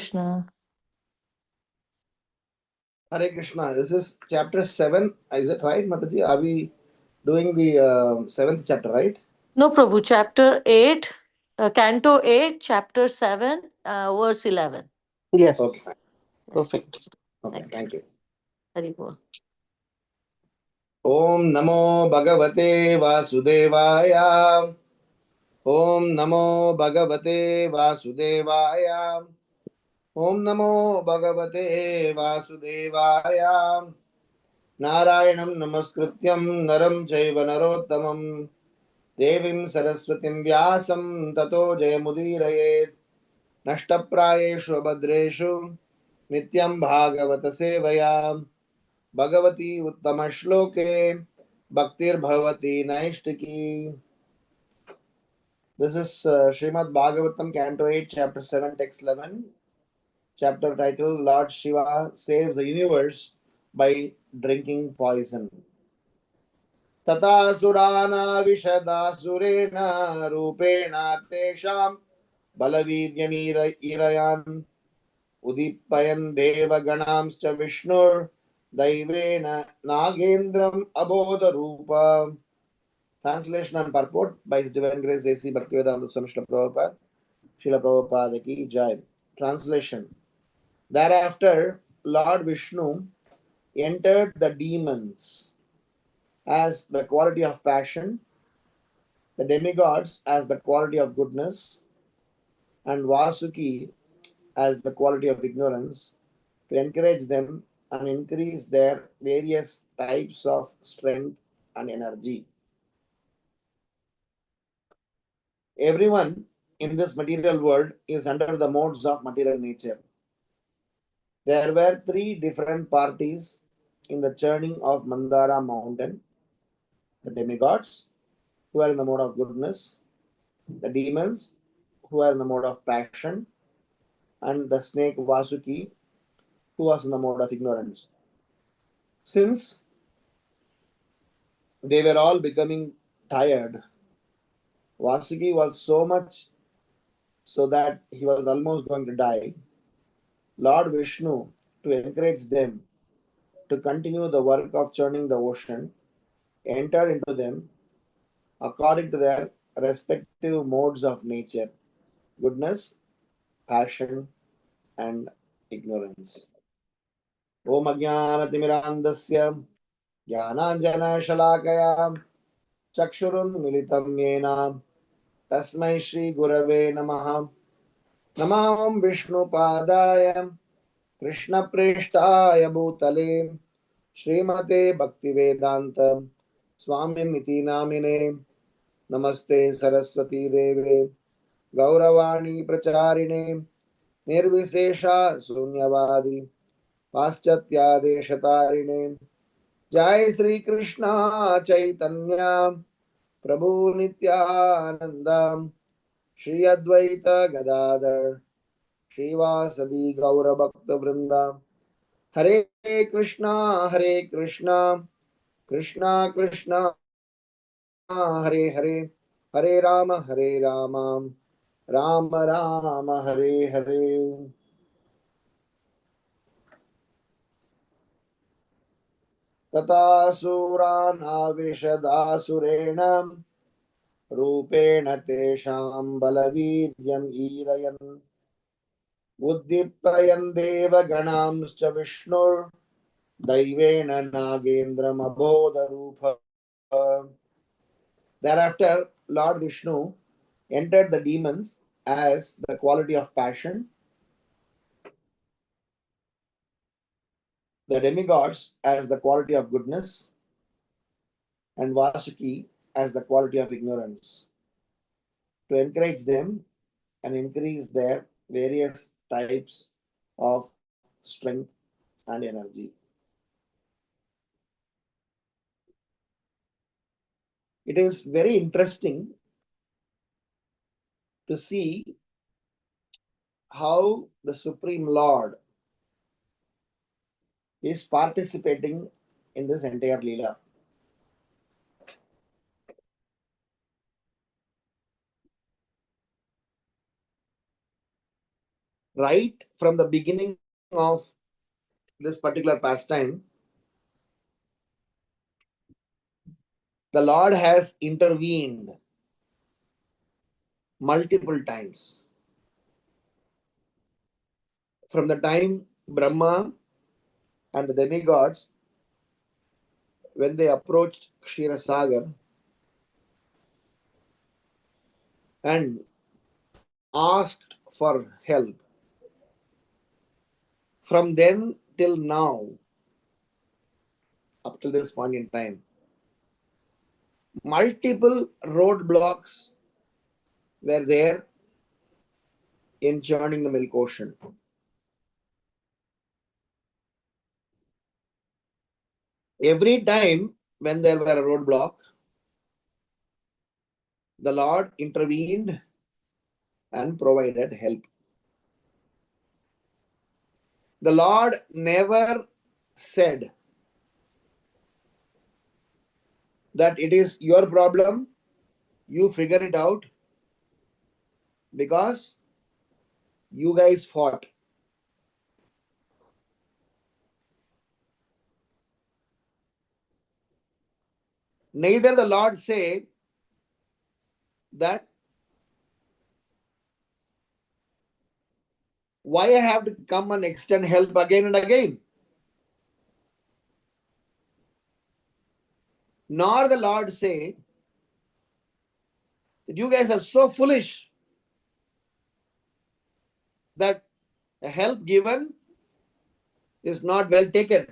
Krishna. Hare Krishna. This is chapter 7. Is it right, Mataji? Are we doing the 7th chapter, right? No, Prabhu, chapter 8, Canto 8, chapter 7, verse 11. Yes. Okay, fine. Yes, Perfect. Okay, thank you. Hari Bol. Om Namo Bhagavate Vasudevaya. Om Namo Bhagavate Vasudevaya. Om Namo Bhagavate Vasudevaya. Narayanam Namaskrityam Naram Chaiva Narottamam Devim Saraswatim Vyasam Tato Jayamudiraye Nashtaprayeshu Abhadreshu Nityam Bhagavata Sevaya Bhagavati Uttama Shloke Bhaktir Bhavati Naishtiki. This is Srimad Bhagavatam, Canto 8, Chapter 7, Text 11. Chapter title, Lord Shiva saves the universe by drinking poison. Tata surana vishadasurena rupena tesham balavidyam irayan udipayan deva ganamscha vishnur daivena nagendram abodha rupa. Translation and purport by His Divine Grace A.C. Bhaktivedanta Swami Srila Prabhupada. Srila Prabhupada ki Jai. Translation. Thereafter, Lord Vishnu entered the demons as the quality of passion, the demigods as the quality of goodness, and Vasuki as the quality of ignorance to encourage them and increase their various types of strength and energy. Everyone in this material world is under the modes of material nature. There were three different parties in the churning of Mandara mountain: the demigods, who are in the mode of goodness, the demons, who are in the mode of passion, and the snake Vasuki, who was in the mode of ignorance. Since they were all becoming tired, Vasuki was so much so that he was almost going to die. Lord Vishnu, to encourage them to continue the work of churning the ocean, entered into them according to their respective modes of nature: goodness, passion, and ignorance. Om Ajnanatimirandasya Jnananjana Shalakaya Chakshurun Militam Yena Tasmai Shri Gurave Namaha. Namam Vishnu Padaya Krishna Preshtaya Bhutale Srimate Bhaktivedanta Swaminiti Namine. Namaste Saraswati Deve Gauravani Pracharine Nirvisesha Sunyavadi Paschatya Deshatarine. Jai Sri Krishna Chaitanya Prabhu Nityananda Shri Advaita Gadadhar Srivasadi Gaura Bhakta Vrinda. Hare Krishna Krishna Krishna Hare Hare, Hare Rama Rama Rama Hare Hare. Tata Suranavishaдаsurena Rupena Tesham Balavidyam Irayan Uddipayan Deva Ganamscha Vishnur Daivena Nagendram Abodha Rupa. Thereafter, Lord Vishnu entered the demons as the quality of passion, the demigods as the quality of goodness, and Vasuki as the quality of ignorance, to encourage them and increase their various types of strength and energy. It is very interesting to see how the Supreme Lord is participating in this entire Leela. Right from the beginning of this particular pastime, the Lord has intervened multiple times. From the time Brahma and the demigods, when they approached Kshirosagar and asked for help, from then till now, up to this point in time, multiple roadblocks were there in churning the milk ocean. Every time when there were a roadblock, the Lord intervened and provided help. The Lord never said that it is your problem, you figure it out, because you guys fought. Neither the Lord say that why I have to come and extend help again and again. Nor the Lord say that you guys are so foolish that the help given is not well taken.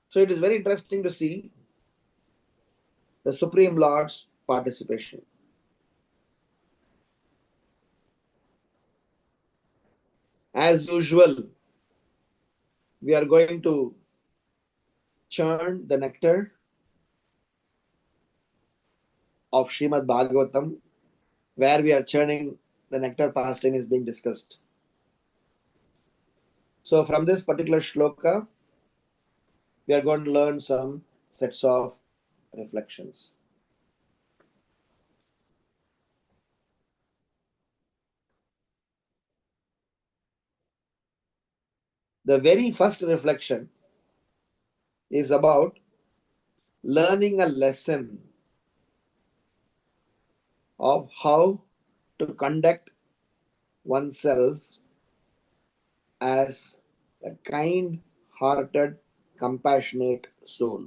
So it is very interesting to see the Supreme Lord's participation. As usual, we are going to churn the nectar of Srimad Bhagvatam, where we are churning the nectar pastime is being discussed. So from this particular shloka, we are going to learn some sets of reflections. The very first reflection is about learning a lesson of how to conduct oneself as a kind-hearted, compassionate soul.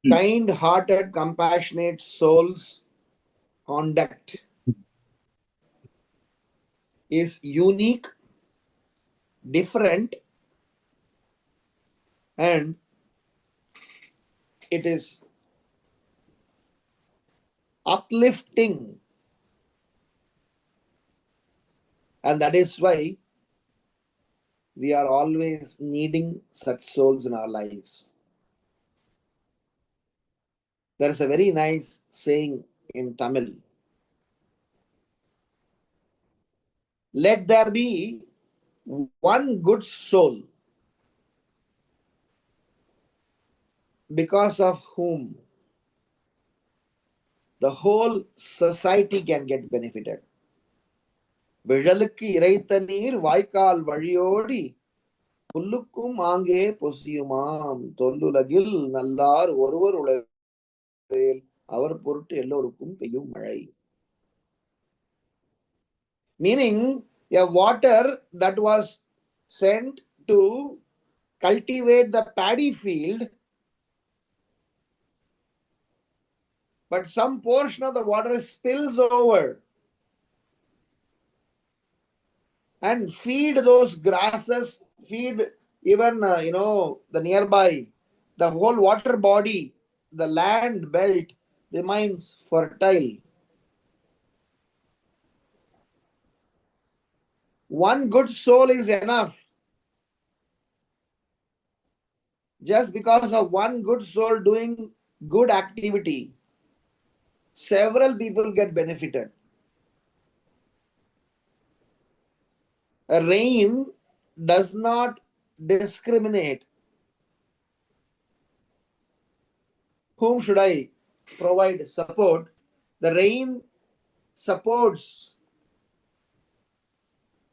Kind-hearted, compassionate soul's conduct is unique, different, and it is uplifting. And that is why we are always needing such souls in our lives. There is a very nice saying in Tamil. Let there be one good soul because of whom the whole society can get benefited. விழலுக்கு இறைத்த நீர் வாய்க்கால் வழியோடி புல்லுக்கும் ஆங்கே பொசியுமாம் தொல்லுலகில் நல்லார் ஒருவர் உலகில் அவர் பொருட்டு எல்லோருக்கும் பெய்யும் மழை. Meaning, a water that was sent to cultivate the paddy field, but some portion of the water spills over and feed those grasses, feed even the nearby, the whole water body, the land belt remains fertile. One good soul is enough. Just because of one good soul doing good activity, several people get benefited. A rain does not discriminate. Whom should I provide support. The rain supports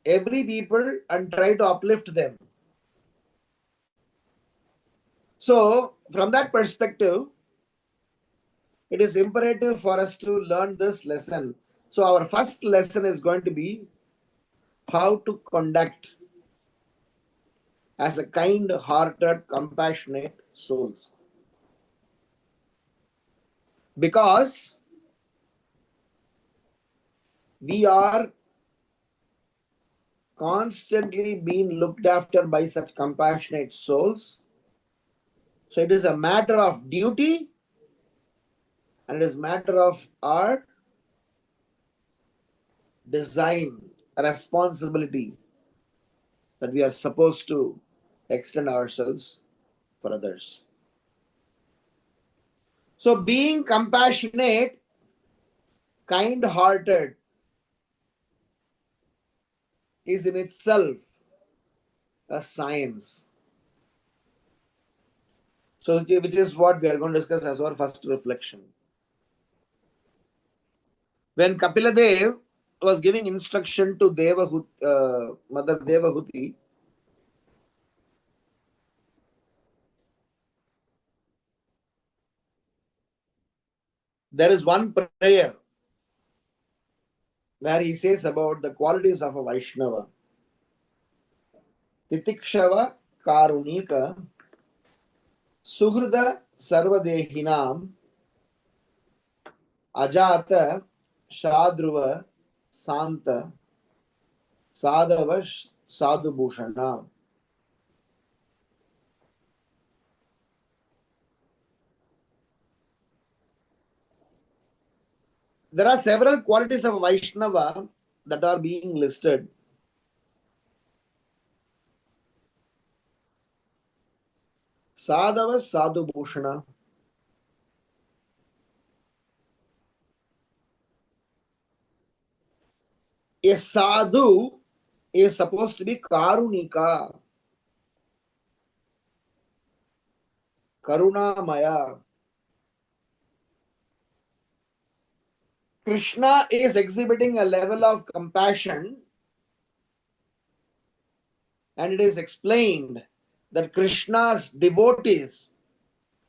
every people and try to uplift them. So, from that perspective, it is imperative for us to learn this lesson. So, our first lesson is going to be how to conduct as a kind hearted, compassionate souls. Because we are constantly being looked after by such compassionate souls. So it is a matter of duty and it is a matter of our design, responsibility that we are supposed to extend ourselves for others. So being compassionate, kind-hearted is in itself a science. So which is what we are going to discuss as our first reflection. When Kapila Dev was giving instruction to Mother Devahuti, there is one prayer where he says about the qualities of a Vaishnava. Titikshava Karunika Suhrda Sarvadehinam Ajata Shadruva Santa Sadhava Sadhubhushana. There are several qualities of Vaishnava that are being listed. Sadhava Sadhubhushana. A sadhu is supposed to be karunika, karunamaya. Krishna is exhibiting a level of compassion, and it is explained that Krishna's devotees,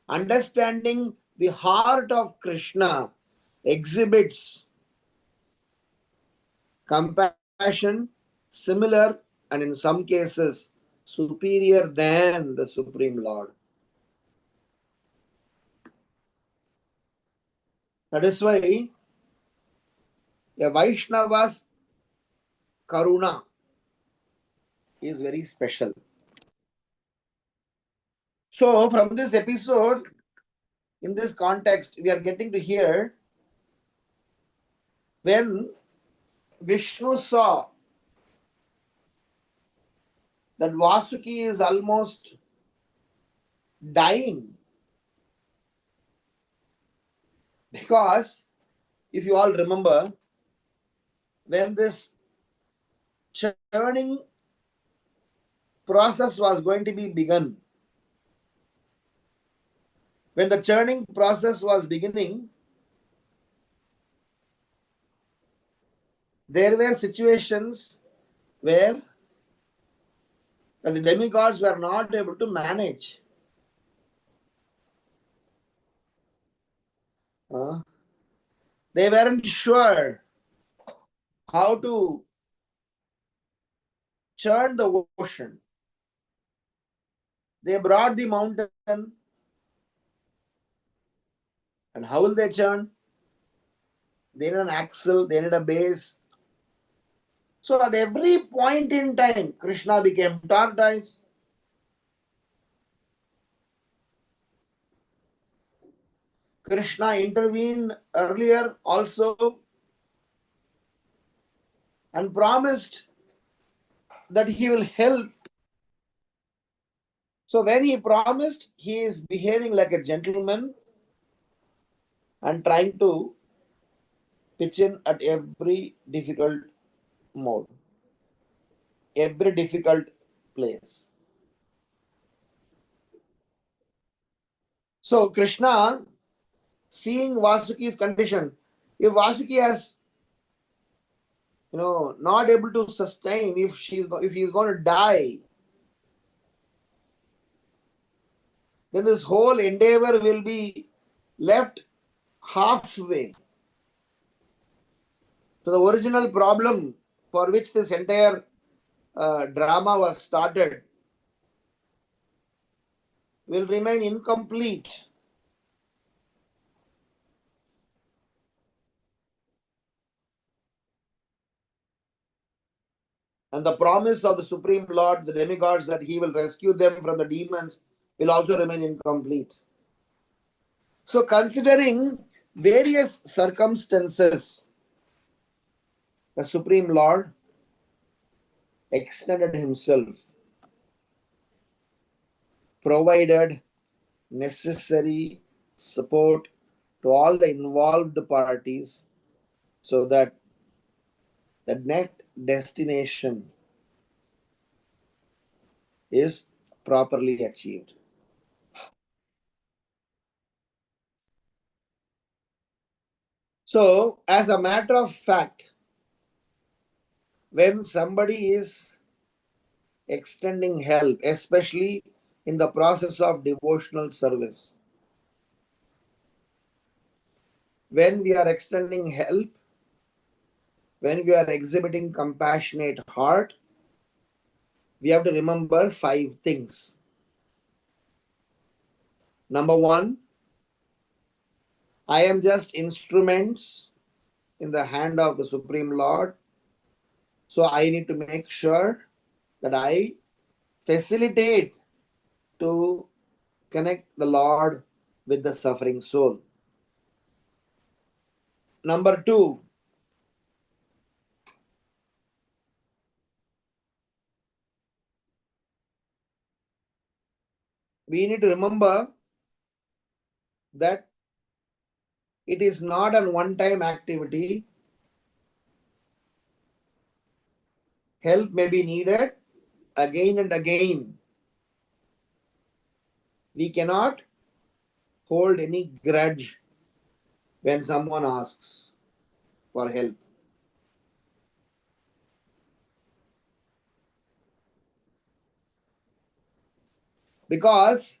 understanding the heart of Krishna, exhibits compassion similar and in some cases superior than the Supreme Lord. That is why a Vaishnava's karuna is very special. So, from this episode, in this context, we are getting to hear when Vishnu saw that Vasuki is almost dying, because if you all remember, when this churning process was going to be begun, when the churning process was beginning, there were situations where the demigods were not able to manage. They weren't sure how to churn the ocean. They brought the mountain, and how will they churn? They need an axle, they need a base. So at every point in time, Krishna became tortoise. Krishna intervened earlier also and promised that he will help. So when he promised, he is behaving like a gentleman and trying to pitch in at every difficult mode, every difficult place. So Krishna seeing Vasuki's condition, if Vasuki has, not able to sustain, if he is going to die, then this whole endeavor will be left halfway to the original problem for which this entire drama was started will remain incomplete. And the promise of the Supreme Lord, the demigods, that he will rescue them from the demons will also remain incomplete. So, considering various circumstances, the Supreme Lord extended himself, provided necessary support to all the involved parties so that the net destination is properly achieved. So, as a matter of fact, when somebody is extending help, especially in the process of devotional service, when we are extending help, when we are exhibiting compassionate heart, we have to remember 5 things. Number 1, I am just instruments in the hand of the Supreme Lord. So I need to make sure that I facilitate to connect the Lord with the suffering soul. Number 2, we need to remember that it is not a one-time activity. Help may be needed again and again. We cannot hold any grudge when someone asks for help. Because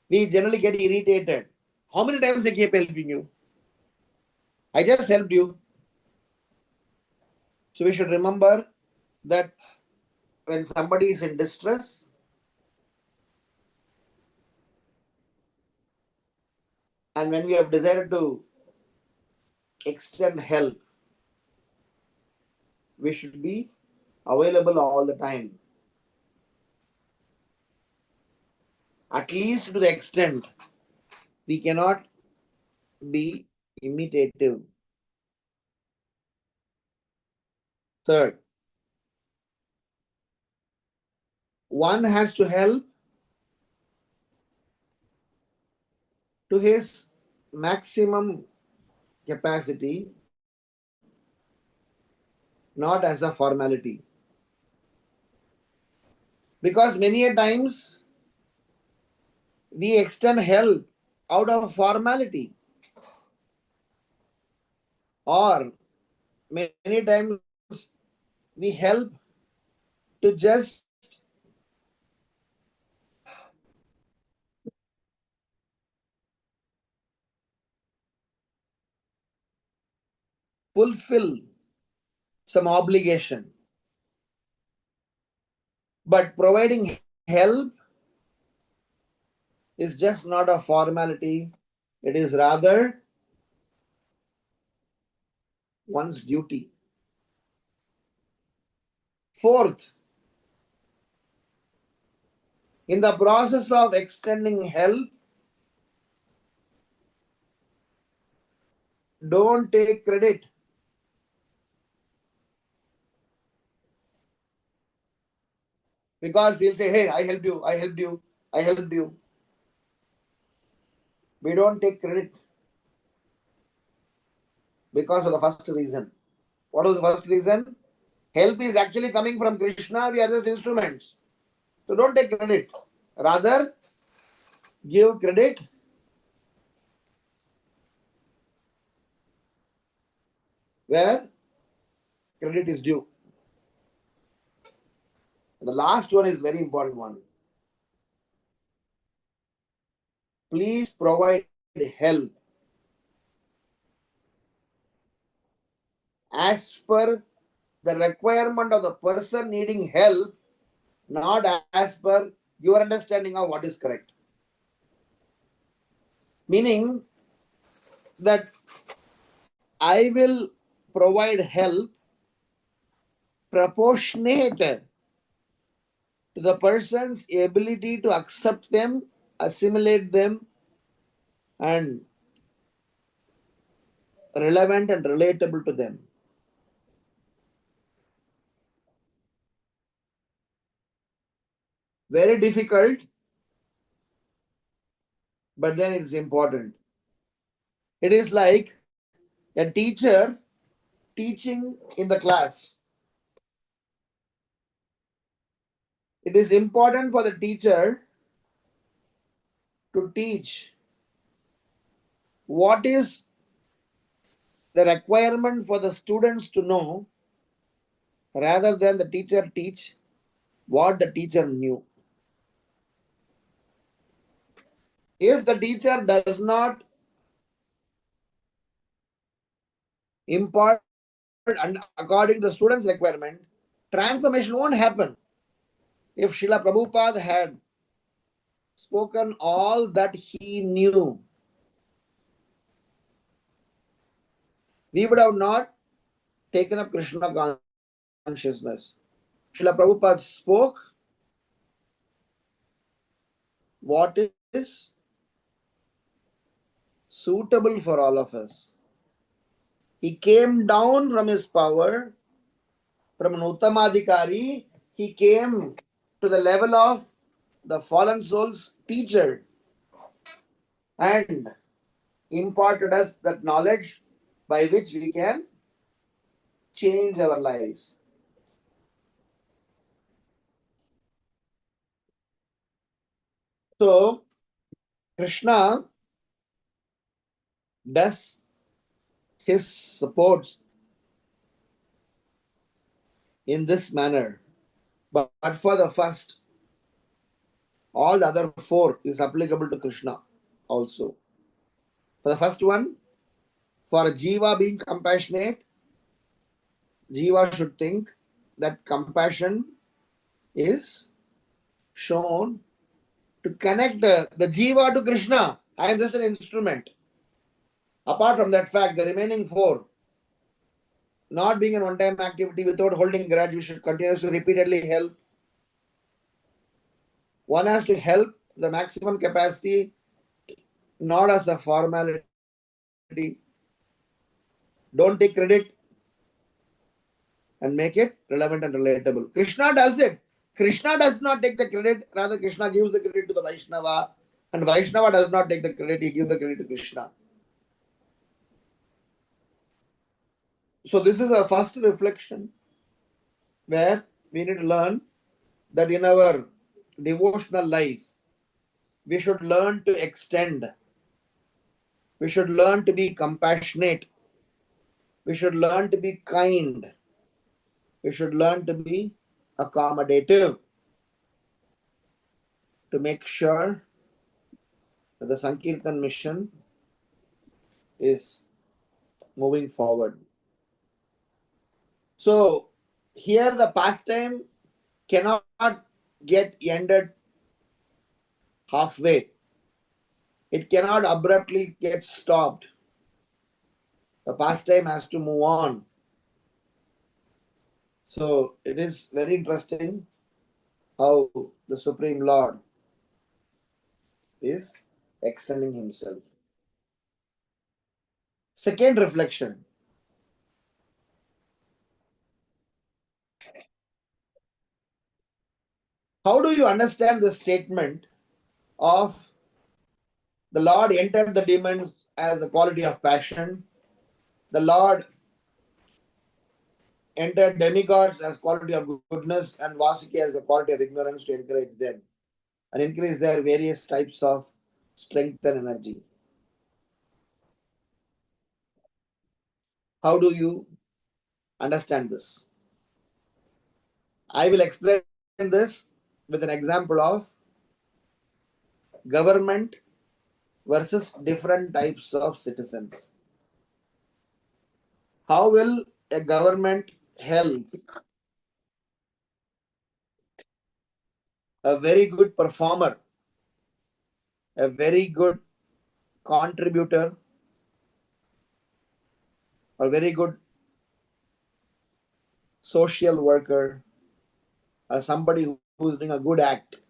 we generally get irritated. How many times I keep helping you? I just helped you. So we should remember that when somebody is in distress, and when we have decided to extend help, we should be available all the time. At least to the extent we cannot be imitative. Third, one has to help to his maximum capacity, not as a formality. Because many a times we extend help out of formality, or many times we help to just fulfill some obligation. But providing help is just not a formality, it is rather one's duty. Fourth, in the process of extending help, don't take credit. Because we'll say, hey, I helped you, I helped you, I helped you. We don't take credit because of the first reason. What was the first reason? Help is actually coming from Krishna, we are just instruments. So don't take credit. Rather, give credit where credit is due. The last one is very important one. Please provide help as per the requirement of the person needing help, not as per your understanding of what is correct. Meaning that I will provide help proportionate to the person's ability to accept them, assimilate them, and relevant and relatable to them. Very difficult, but then it's important. It is like a teacher teaching in the class. It is important for the teacher to teach what is the requirement for the students to know rather than the teacher teach what the teacher knew. If the teacher does not impart and according to the student's requirement, transformation won't happen. If Srila Prabhupada had spoken all that he knew, we would have not taken up Krishna consciousness. Srila Prabhupada spoke what is suitable for all of us. He came down from his power, from an Uttamadhikari, he came to the level of the fallen soul's teacher and imparted us that knowledge by which we can change our lives. So, Krishna does his supports in this manner. But for the first, all the other four is applicable to Krishna also. For the first one, for Jiva being compassionate, Jiva should think that compassion is shown to connect the Jiva to Krishna. I am just an instrument. Apart from that fact, the remaining four, not being a one-time activity without holding grudge, we should continuously repeatedly help. One has to help the maximum capacity, not as a formality. Don't take credit and make it relevant and relatable. Krishna does it. Krishna does not take the credit, rather Krishna gives the credit to the Vaishnava, and Vaishnava does not take the credit, he gives the credit to Krishna. So this is a first reflection where we need to learn that in our devotional life, we should learn to extend. We should learn to be compassionate. We should learn to be kind. We should learn to be accommodative to make sure that the Sankirtan mission is moving forward. So here the pastime cannot get ended halfway. It cannot abruptly get stopped. The pastime has to move on. So it is very interesting how the Supreme Lord is extending himself. Second reflection. How do you understand the statement of the Lord entered the demons as the quality of passion? The Lord entered demigods as quality of goodness and Vasuki as the quality of ignorance to encourage them and increase their various types of strength and energy. How do you understand this. I will explain this with an example of government versus different types of citizens. How will a government help a very good performer, a very good contributor, a very good social worker, or somebody who is doing a good act?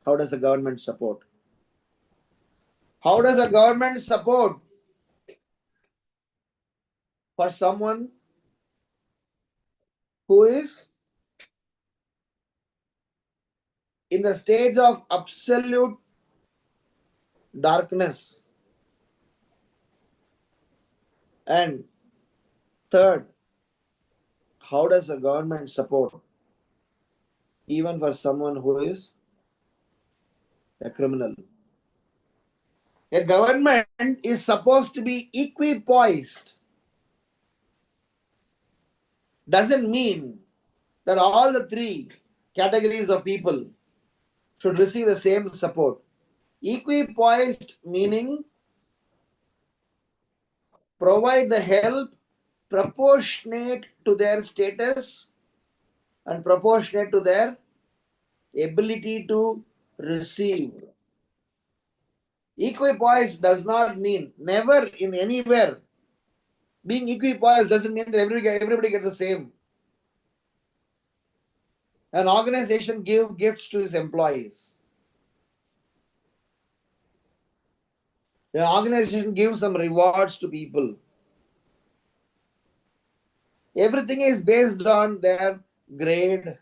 How does the government support? How does the government support for someone who is in the stage of absolute darkness? And third, how does the government support even for someone who is a criminal? A government is supposed to be equipoised. Doesn't mean that all the three categories of people should receive the same support. Equipoised meaning provide the help proportionate to their status and proportionate to their ability to receive. Equipoised does not mean never in anywhere. Being equipoised doesn't mean that everybody gets the same. An organization gives gifts to its employees. The organization gives some rewards to people. Everything is based on their grade,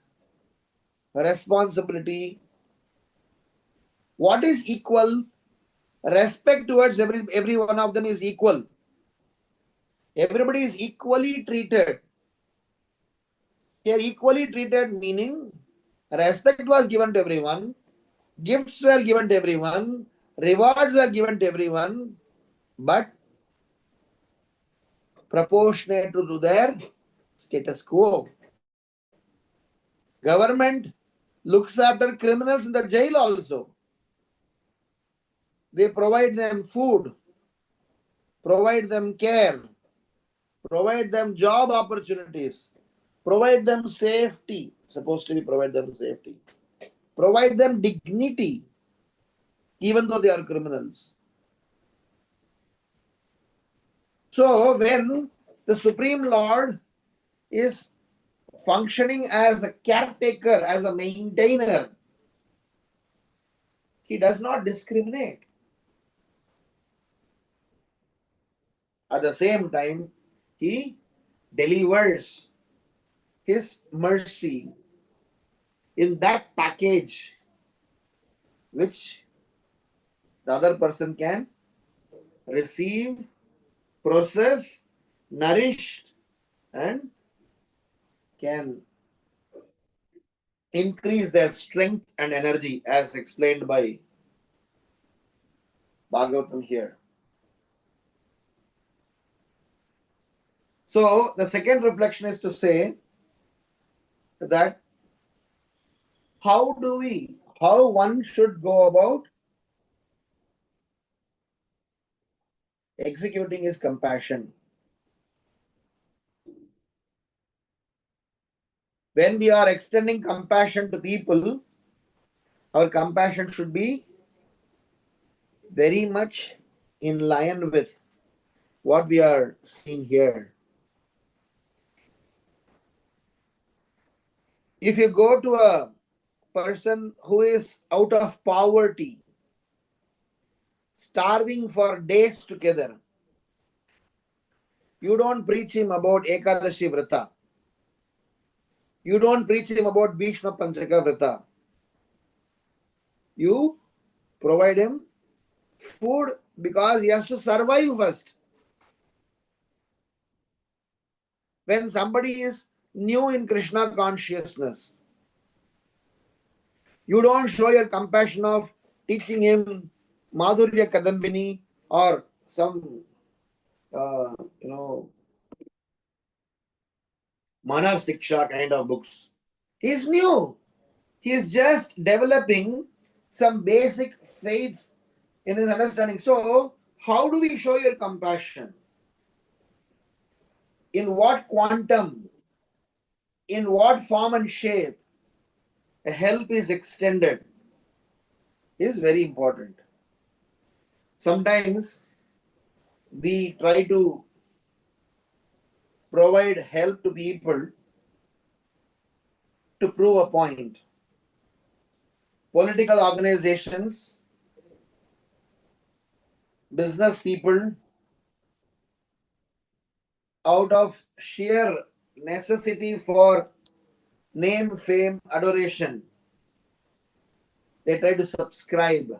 responsibility. What is equal? Respect towards every one of them is equal. Everybody is equally treated. Here, equally treated meaning respect was given to everyone, gifts were given to everyone, rewards were given to everyone, but proportionate to their status quo. Government looks after criminals in the jail also. They provide them food, provide them care, provide them job opportunities, provide them safety, supposed to be provide them safety, provide them dignity, even though they are criminals. So when the Supreme Lord is functioning as a caretaker, as a maintainer, he does not discriminate. At the same time, he delivers his mercy in that package which the other person can receive, process, nourish, and can increase their strength and energy as explained by Bhagavatam here. So the second reflection is to say that how one should go about executing his compassion. When we are extending compassion to people, our compassion should be very much in line with what we are seeing here. If you go to a person who is out of poverty, starving for days together, you don't preach him about Ekadashi Vrata. You don't preach him about Bhishma Panchaka Vrata. You provide him food because he has to survive first. When somebody is new in Krishna consciousness, you don't show your compassion of teaching him Madhurya Kadambini or some, Manav Siksha kind of books. He's new. He's just developing some basic faith in his understanding. So, how do we show your compassion? In what quantum? In what form and shape a help is extended is very important. Sometimes we try to provide help to people to prove a point. Political organizations, business people, out of sheer necessity for name, fame, adoration, they try to subscribe,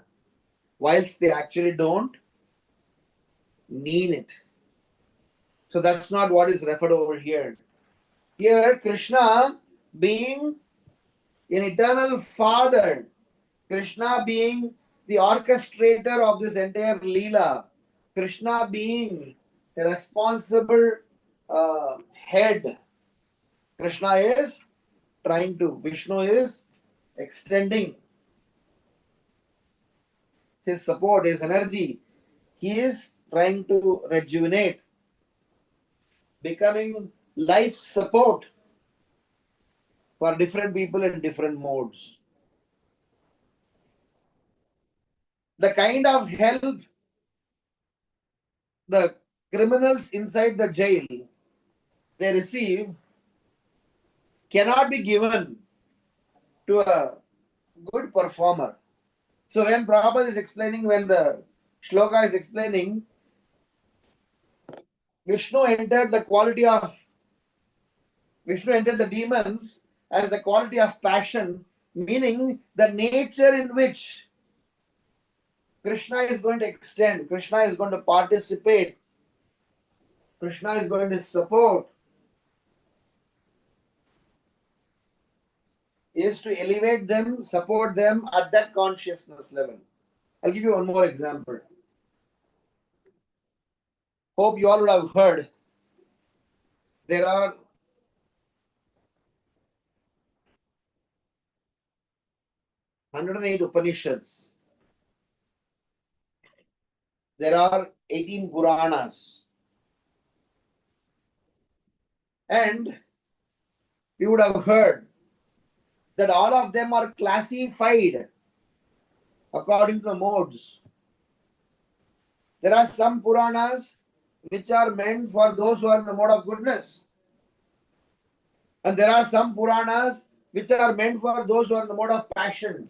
whilst they actually don't mean it. So that's not what is referred over here. Here, Krishna being an eternal Father, Krishna being the orchestrator of this entire Leela, Krishna being a responsible head, Krishna is trying to, Vishnu is extending his support, his energy. He is trying to rejuvenate, becoming life support for different people in different modes. The kind of help the criminals inside the jail they receive cannot be given to a good performer. So when Prabhupada is explaining, when the shloka is explaining, Vishnu entered the demons as the quality of passion, meaning the nature in which Krishna is going to extend, Krishna is going to participate, Krishna is going to support, is to elevate them, support them at that consciousness level. I'll give you one more example. Hope you all would have heard there are 108 Upanishads. There are 18 Puranas. And you would have heard that all of them are classified according to the modes. There are some Puranas which are meant for those who are in the mode of goodness. And there are some Puranas which are meant for those who are in the mode of passion.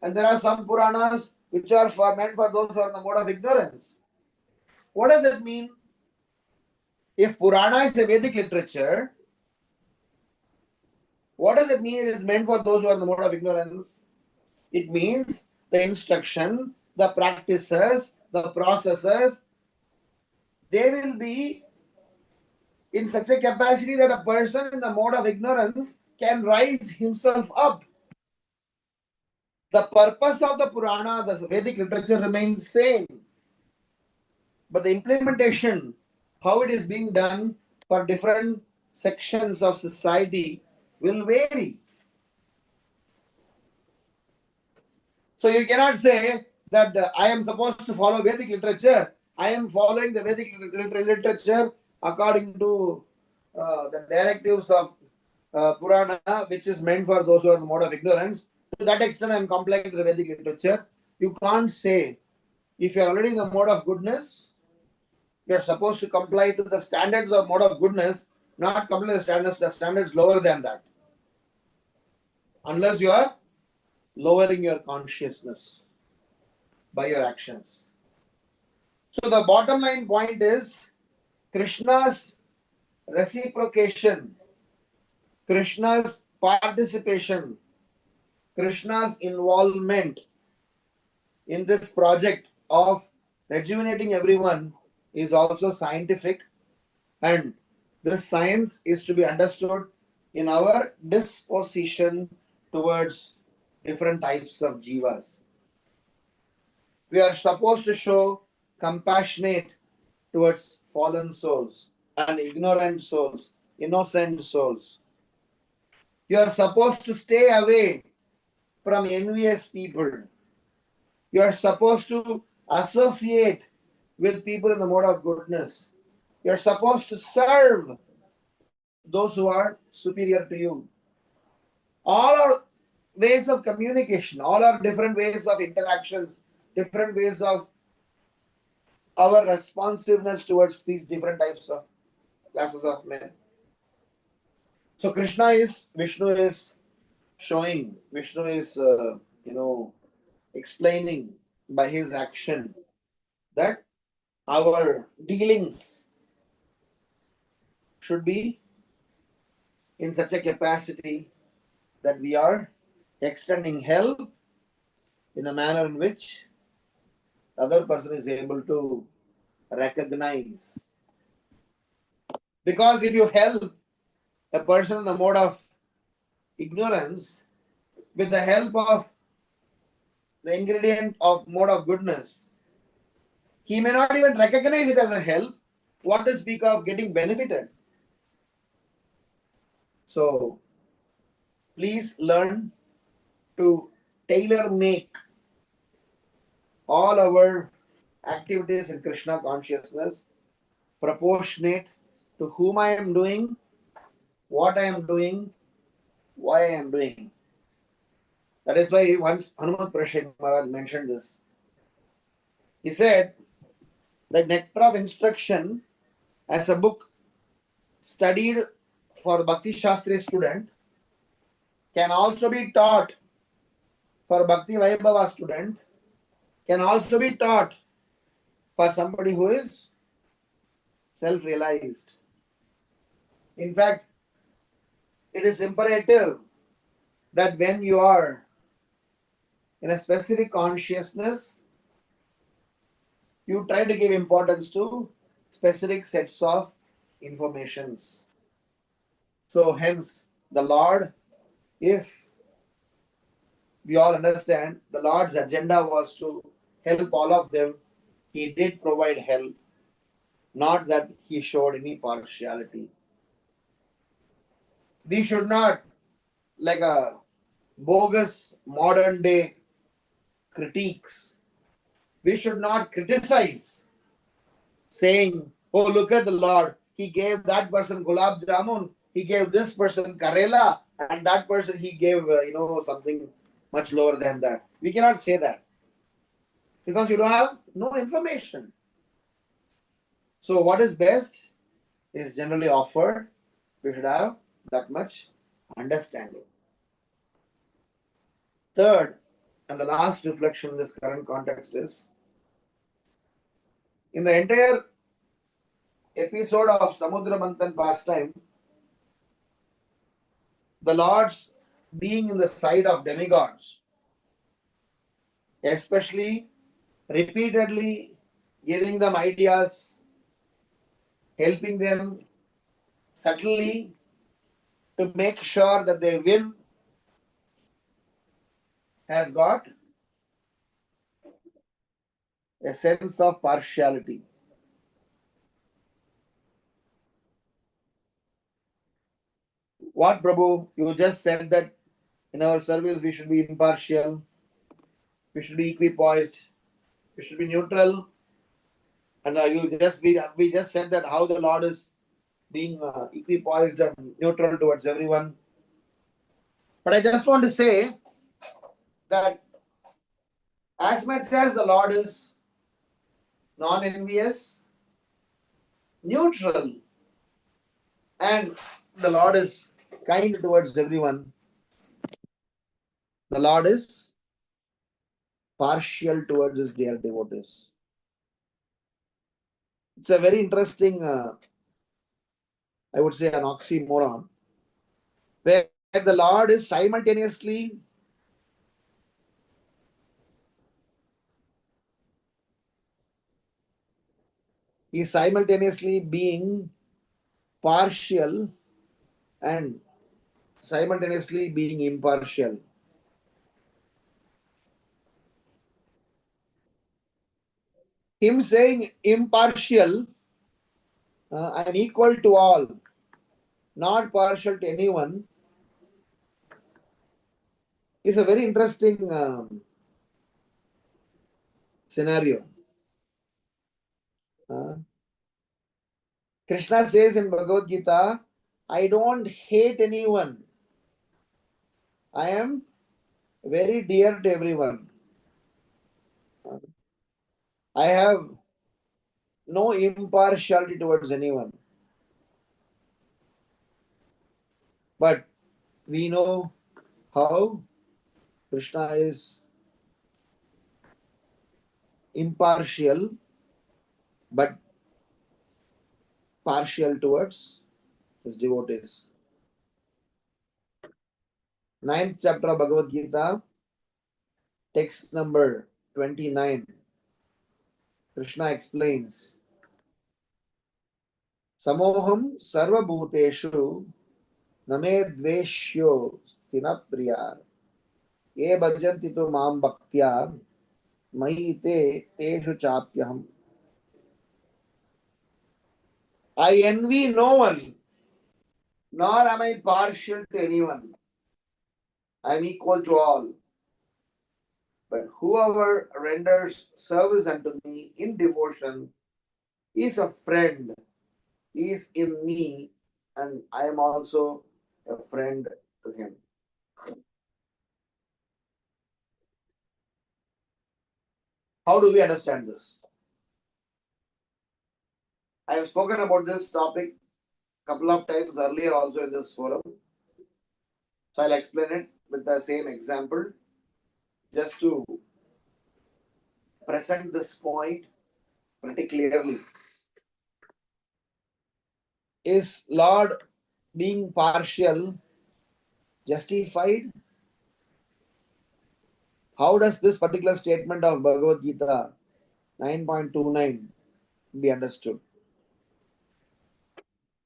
And there are some Puranas which are meant for those who are in the mode of ignorance. What does that mean? If Purana is a Vedic literature, what does it mean it is meant for those who are in the mode of ignorance? It means the instruction, the practices, the processes, they will be in such a capacity that a person in the mode of ignorance can rise himself up. The purpose of the Purana, the Vedic literature remains same. But the implementation, how it is being done for different sections of society will vary. So you cannot say that I am supposed to follow Vedic literature. I am following the Vedic literature according to the directives of Purana, which is meant for those who are in the mode of ignorance. To that extent, I am complying to the Vedic literature. You can't say, if you are already in the mode of goodness, you are supposed to comply to the standards of mode of goodness, not comply to the standards lower than that. Unless you are lowering your consciousness by your actions. So the bottom line point is Krishna's reciprocation, Krishna's participation, Krishna's involvement in this project of rejuvenating everyone is also scientific, and this science is to be understood in our disposition towards different types of jivas. We are supposed to show compassionate towards fallen souls and ignorant souls innocent souls. You are supposed to stay away from envious people. You are supposed to associate with people in the mode of goodness. You are supposed to serve those who are superior to you. All our ways of communication, all our different ways of interactions, different ways of our responsiveness towards these different types of classes of men. So Vishnu is showing, Vishnu is, explaining by his action that our dealings should be in such a capacity that we are extending help in a manner in which the other person is able to recognize. Because if you help a person in the mode of ignorance with the help of the ingredient of mode of goodness, he may not even recognize it as a help. What to speak of getting benefited? So please learn to tailor make all our activities in Krishna consciousness proportionate to whom I am doing, what I am doing, why I am doing. That is why once Hanumat Prashad Maharaj mentioned this. He said, the Nectar of Instruction as a book studied for Bhakti Shastri student can also be taught for Bhakti Vaibhava student, can also be taught for somebody who is self-realized. In fact, it is imperative that when you are in a specific consciousness, you try to give importance to specific sets of informations. So hence, the Lord, if we all understand, the Lord's agenda was to help all of them. He did provide help, not that he showed any partiality. We should not, like a bogus modern day critiques, we should not criticize saying, oh, look at the Lord, he gave that person gulab jamun, he gave this person karela, and that person he gave, something much lower than that. We cannot say that because you don't have no information. So what is best is generally offered. We should have that much understanding. Third, and the last reflection in this current context is, in the entire episode of Samudra Manthan pastime, the Lord's being in the side of demigods, especially repeatedly giving them ideas, helping them subtly to make sure that they win, has got a sense of partiality. What, Prabhu? You just said that in our service we should be impartial, we should be equipoised, we should be neutral. And we just said that how the Lord is being equipoised and neutral towards everyone. But I just want to say that as much as the Lord is non-envious, neutral, and the Lord is kind towards everyone, the Lord is partial towards his dear devotees. It's a very interesting, I would say, an oxymoron, where the Lord is simultaneously being partial and simultaneously being impartial. Him saying impartial, I am equal to all. not partial to anyone, is a very interesting scenario. Krishna says in Bhagavad Gita, I don't hate anyone. I am very dear to everyone. I have no impartiality towards anyone. But we know how Krishna is impartial but partial towards his devotees. 9th chapter of Bhagavad Gita, text number 29. Krishna explains, Samoham sarva bhuteshu name dveshyo stina priya ye bhajanti tu mam bhaktya mahi te teshu chapyaham. I envy no one, nor am I partial to anyone. I am equal to all. But whoever renders service unto me in devotion is a friend, is in me, and I am also a friend to him. How do we understand this? I have spoken about this topic a couple of times earlier also in this forum. So I'll explain it with the same example just to present this point pretty clearly. Is Lord being partial justified? How does this particular statement of Bhagavad Gita 9.29 be understood?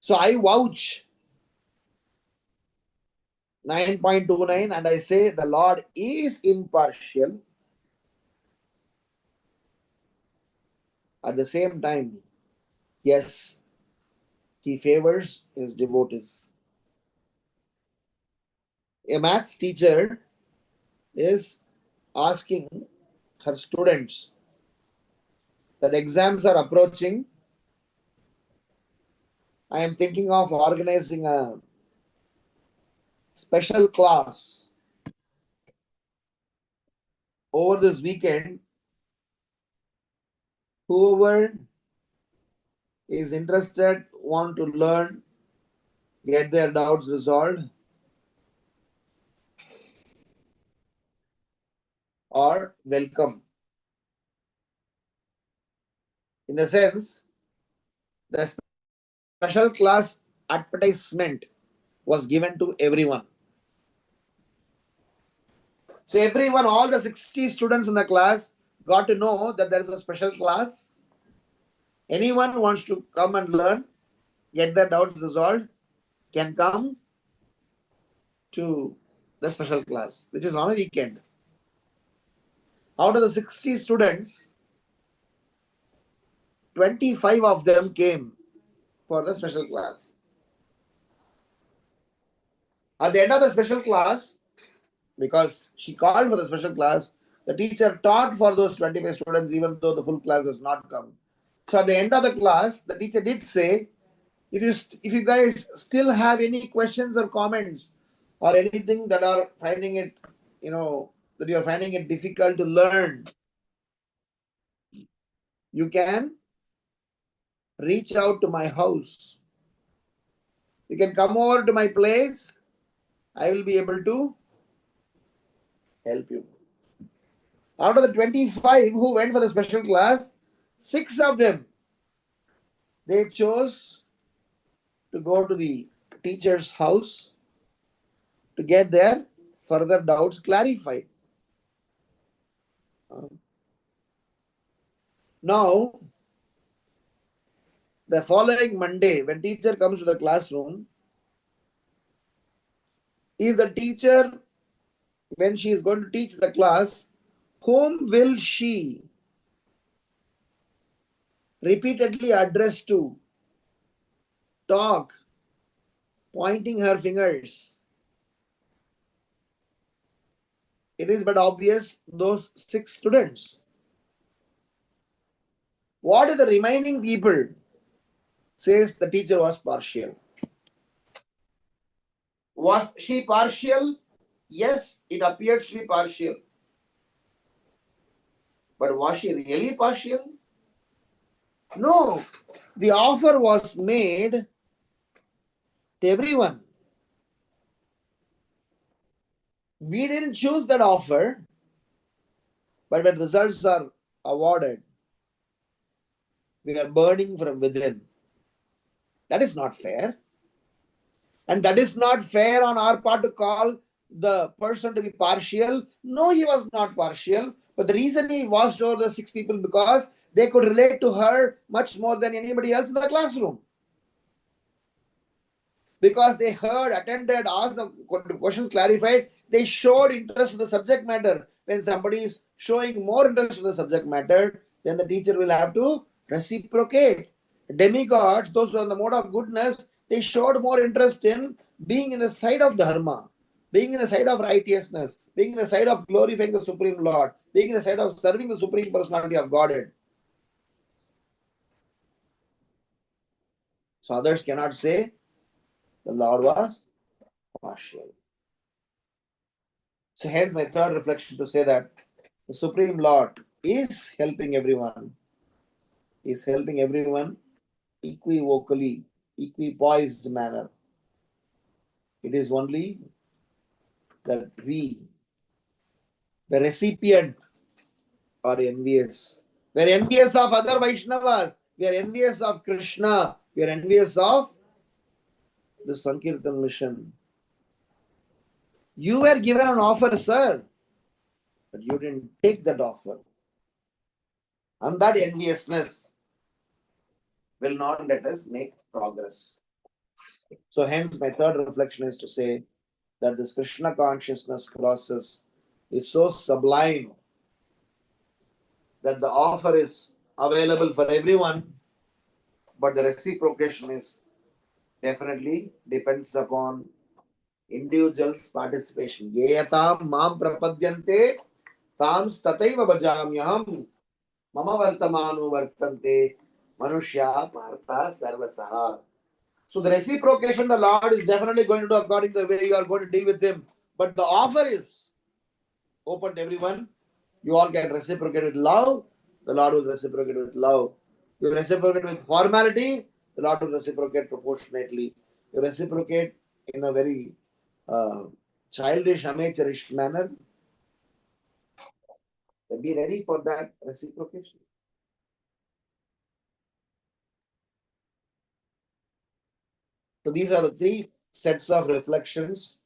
So I vouch 9.29 and I say the Lord is impartial. At the same time, yes, he favors his devotees. A maths teacher is asking her students that exams are approaching. I am thinking of organizing a special class over this weekend. Whoever is interested, want to learn, get their doubts resolved, are welcome. In the sense, the special class advertisement was given to everyone. So everyone, all the 60 students in the class got to know that there is a special class. Anyone who wants to come and learn, get their doubts resolved, can come to the special class, which is on a weekend. Out of the 60 students, 25 of them came for the special class. At the end of the special class, because she called for the special class, the teacher taught for those 25 students even though the full class has not come. So at the end of the class, the teacher did say, if you guys still have any questions or comments or anything that are finding it, that you are finding it difficult to learn, you can reach out to my house. You can come over to my place. I will be able to help you. Out of the 25 who went for the special class, 6 of them, they chose to go to the teacher's house to get their further doubts clarified. Now, the following Monday, when teacher comes to the classroom, if the teacher, when she is going to teach the class, whom will she repeatedly address to, talk, pointing her fingers. It is but obvious those 6 students. What is the remaining people? Says the teacher was partial. Was she partial? Yes, it appeared to be partial. But was she really partial? No. The offer was made to everyone. We didn't choose that offer, but when results are awarded, we are burning from within. That is not fair. And that is not fair on our part to call the person to be partial. No, he was not partial. But the reason he watched over the 6 people because they could relate to her much more than anybody else in the classroom. Because they heard, attended, asked the questions clarified, they showed interest in the subject matter. When somebody is showing more interest in the subject matter, then the teacher will have to reciprocate. Demigods, those who are in the mode of goodness, they showed more interest in being in the side of dharma, being in the side of righteousness, being in the side of glorifying the Supreme Lord, being in the side of serving the Supreme Personality of Godhead. So others cannot say the Lord was partial. So hence my third reflection to say that the Supreme Lord is helping everyone, equivocally, equipoised manner. It is only that we, the recipient, are envious. We are envious of other Vaishnavas. We are envious of Krishna. We are envious of the Sankirtan mission. You were given an offer, sir, but you didn't take that offer. And that enviousness will not let us make progress. So hence my third reflection is to say that this Krishna consciousness process is so sublime that the offer is available for everyone, but the reciprocation is definitely depends upon individuals' participation. Yeyatam mam prapadyante tams tataiva bhajamyaham mama vartamanu vartante manushya partha sarvasaha. So the reciprocation the Lord is definitely going to do according to the way you are going to deal with him. But the offer is open to everyone. You all can reciprocate with love. The Lord will reciprocate with love. You reciprocate with formality. The Lord will reciprocate proportionately. You reciprocate in a very childish, amateurish manner. Then be ready for that reciprocation. So these are the 3 sets of reflections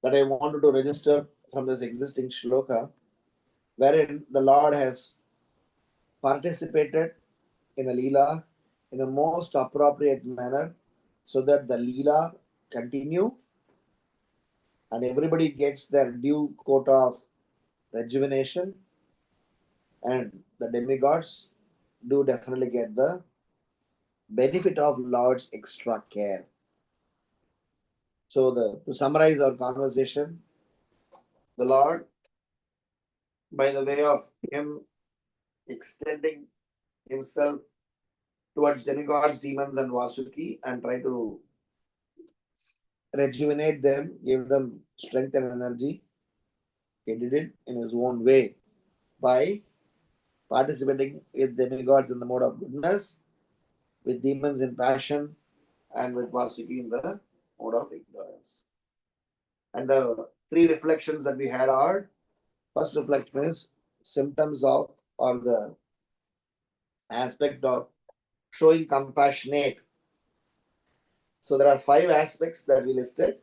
that I wanted to register from this existing shloka, wherein the Lord has participated in the Leela in the most appropriate manner so that the Leela continue and everybody gets their due quota of rejuvenation, and the demigods do definitely get the benefit of Lord's extra care. So to summarize our conversation, the Lord, by the way of him extending himself towards demigods, demons, and Vasuki and try to rejuvenate them, give them strength and energy, he did it in his own way by participating with demigods in the mode of goodness, with demons in passion, and with Vasuki in the mode of ignorance. And the 3 reflections that we had are, first reflection is symptoms of or the aspect of showing compassionate. So there are 5 aspects that we listed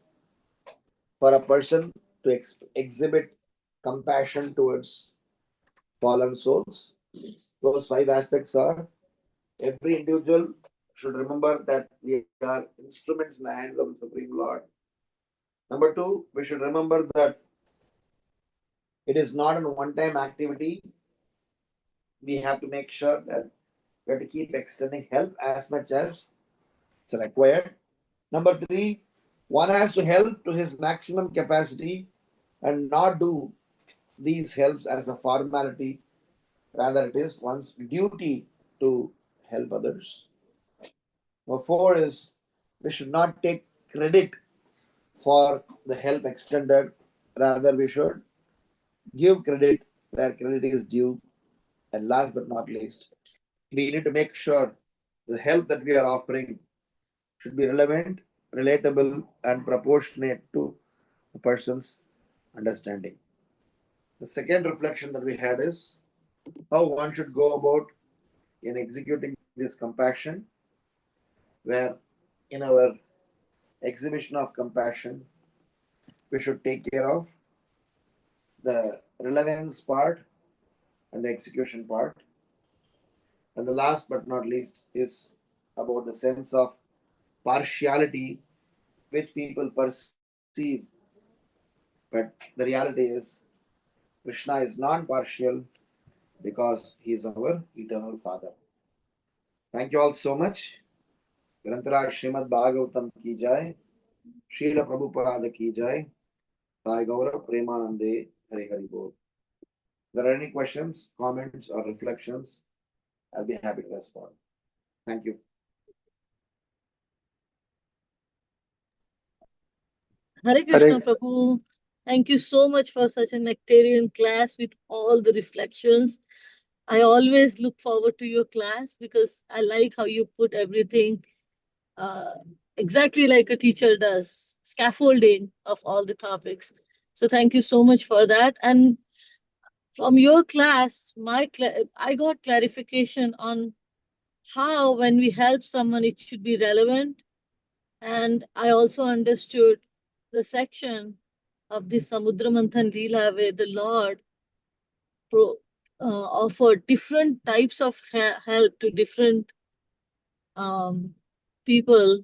for a person to exhibit compassion towards fallen souls. Those 5 aspects are: every individual should remember that we are instruments in the hands of the Supreme Lord. Number 2, we should remember that it is not a one-time activity. We have to make sure that we have to keep extending help as much as it's required. Number 3, one has to help to his maximum capacity and not do these helps as a formality. Rather, it is one's duty to help others. Number 4 is we should not take credit for the help extended. Rather, we should give credit where credit is due. And last but not least, we need to make sure the help that we are offering should be relevant, relatable, and proportionate to the person's understanding. The second reflection that we had is how one should go about in executing this compassion, where in our exhibition of compassion, we should take care of the relevance part and the execution part. And the last but not least is about the sense of partiality which people perceive. But the reality is, Krishna is non partial because he is our eternal Father. Thank you all so much. Grantaraj Srimad Bhagavatam ki jai. Srila Prabhupada ki jai. Sai Gaurav Premanande Hari Hari Bol. If there are any questions, comments, or reflections, I'll be happy to respond. Thank you. Hare Krishna Prabhu. Thank you so much for such a nectarian class with all the reflections. I always look forward to your class because I like how you put everything uh, exactly like a teacher does, scaffolding of all the topics. So thank you so much for that. And from your class, I got clarification on how when we help someone, it should be relevant. And I also understood the section of the Samudra Manthan Leela where the Lord pro, offered different types of help to different people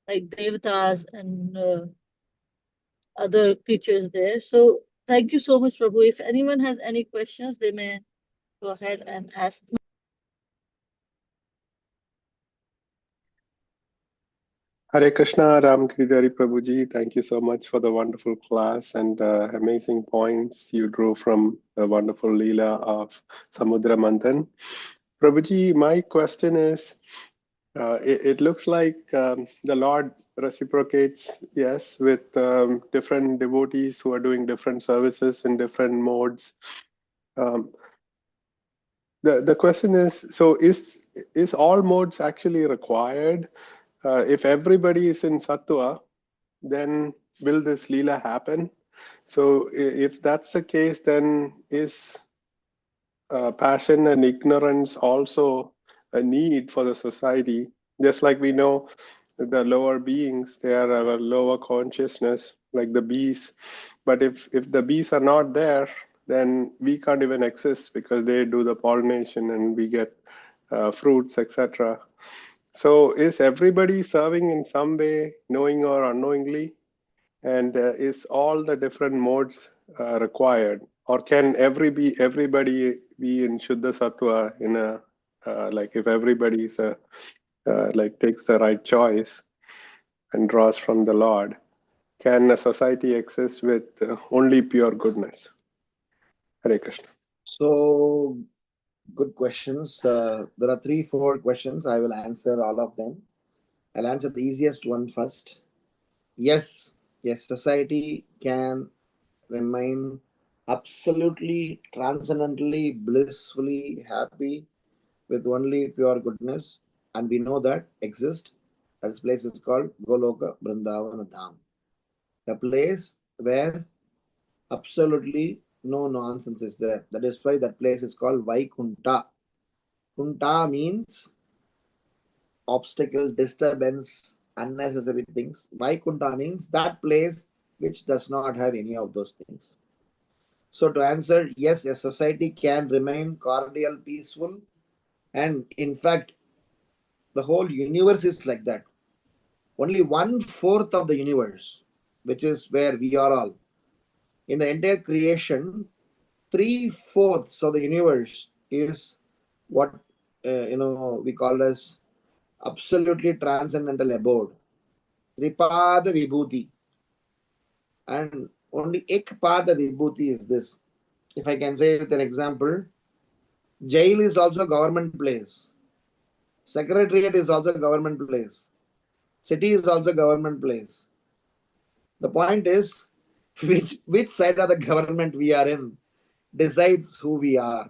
like devatas and other creatures there. So thank you so much, Prabhu. If anyone has any questions, they may go ahead and ask. Hare Krishna, Ram Giridhari Prabhuji. Thank you so much for the wonderful class and amazing points you drew from the wonderful Leela of Samudra Manthan. Prabhuji, my question is, it looks like the Lord reciprocates, yes, with different devotees who are doing different services in different modes. Um, the question is, so is all modes actually required? If everybody is in Sattva, then will this Leela happen? So if that's the case, then is passion and ignorance also a need for the society? Just like we know the lower beings, they are our lower consciousness, like the bees. But if the bees are not there, then we can't even exist because they do the pollination and we get fruits, etc. So is everybody serving in some way, knowing or unknowingly? And is all the different modes required, or can everybody be in Shuddha Sattva in a like if everybody is like takes the right choice and draws from the Lord, can a society exist with only pure goodness? Hare Krishna. So, good questions. There are 3-4 questions. I will answer all of them. I'll answer the easiest one first. Yes, society can remain absolutely, transcendently, blissfully happy with only pure goodness, and we know that exists. That place is called Goloka Vrindavana Dham, a place where absolutely no nonsense is there. That is why that place is called Vaikunta. Kunta means obstacle, disturbance, unnecessary things. Vaikunta means that place which does not have any of those things. So, to answer, yes, a society can remain cordial, peaceful, and in fact, the whole universe is like that. Only 1/4 of the universe, which is where we are all, in the entire creation, 3/4 of the universe is what we call as absolutely transcendental abode. Tripada Vibhuti. And only Ekpada Vibhuti is this. If I can say with an example, jail is also a government place. Secretariat is also a government place. City is also a government place. The point is, which side of the government we are in decides who we are.